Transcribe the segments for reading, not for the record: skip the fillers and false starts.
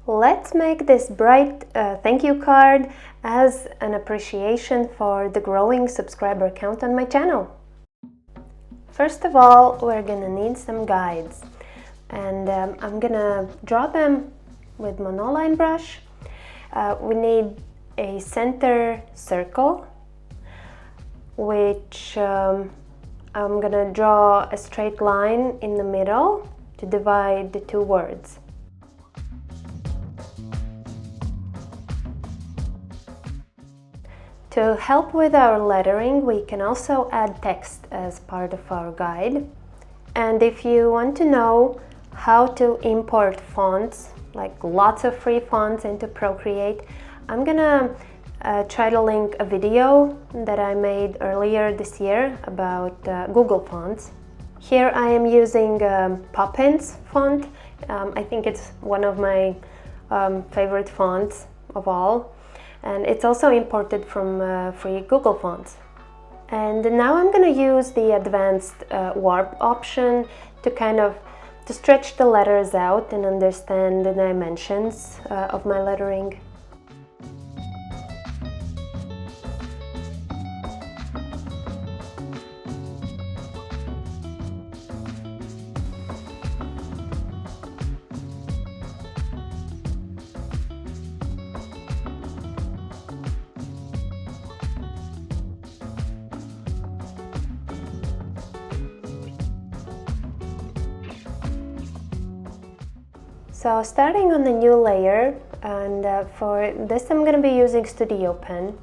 Let's make this bright thank you card as an appreciation for the growing subscriber count on my channel. First of all, we're gonna need some guides, and I'm gonna draw them with monoline brush. We need a center circle, which I'm gonna draw a straight line in the middle to divide the two words. To help with our lettering, we can also add text as part of our guide. And if you want to know how to import fonts, like lots of free fonts into Procreate, I'm gonna try to link a video that I made earlier this year about Google fonts. Here I am using Poppins font. I think it's one of my favorite fonts of all. And it's also imported from free Google fonts. And now I'm going to use the advanced warp option to stretch the letters out and understand the dimensions of my lettering. So starting on the new layer, and for this I'm going to be using Studio Pen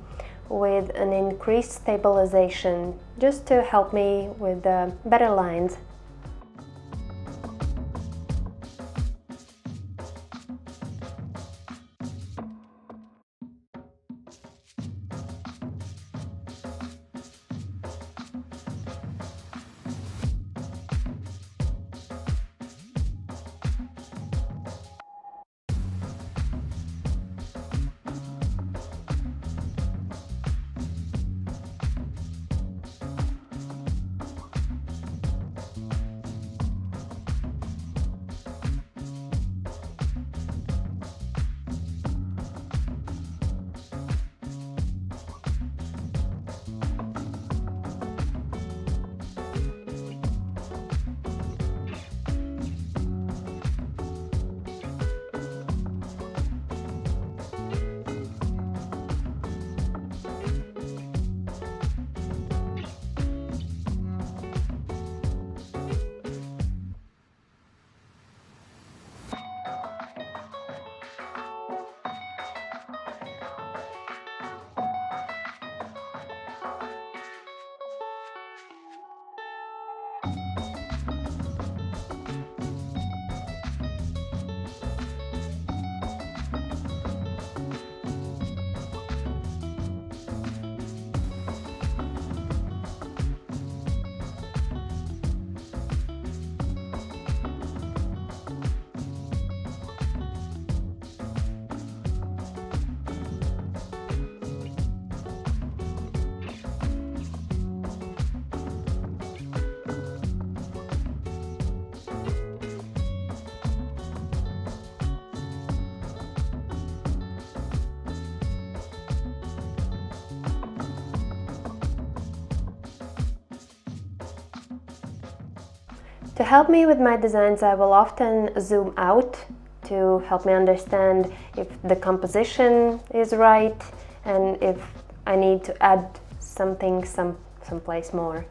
with an increased stabilization just to help me with better lines. To help me with my designs, I will often zoom out to help me understand if the composition is right and if I need to add something someplace more.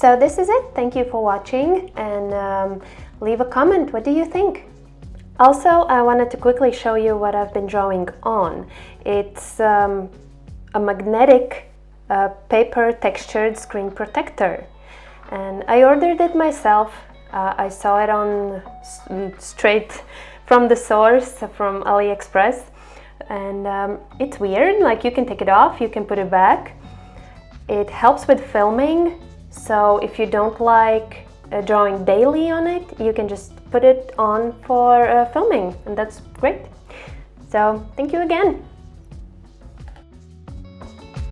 So this is it. Thank you for watching, and leave a comment. What do you think? Also, I wanted to quickly show you what I've been drawing on. It's a magnetic paper textured screen protector, and I ordered it myself. I saw it on straight from the source, from AliExpress, and it's weird. Like, you can take it off, you can put it back. It helps with filming, so if you don't like drawing daily on it, you can just put it on for filming, and that's great. So thank you again.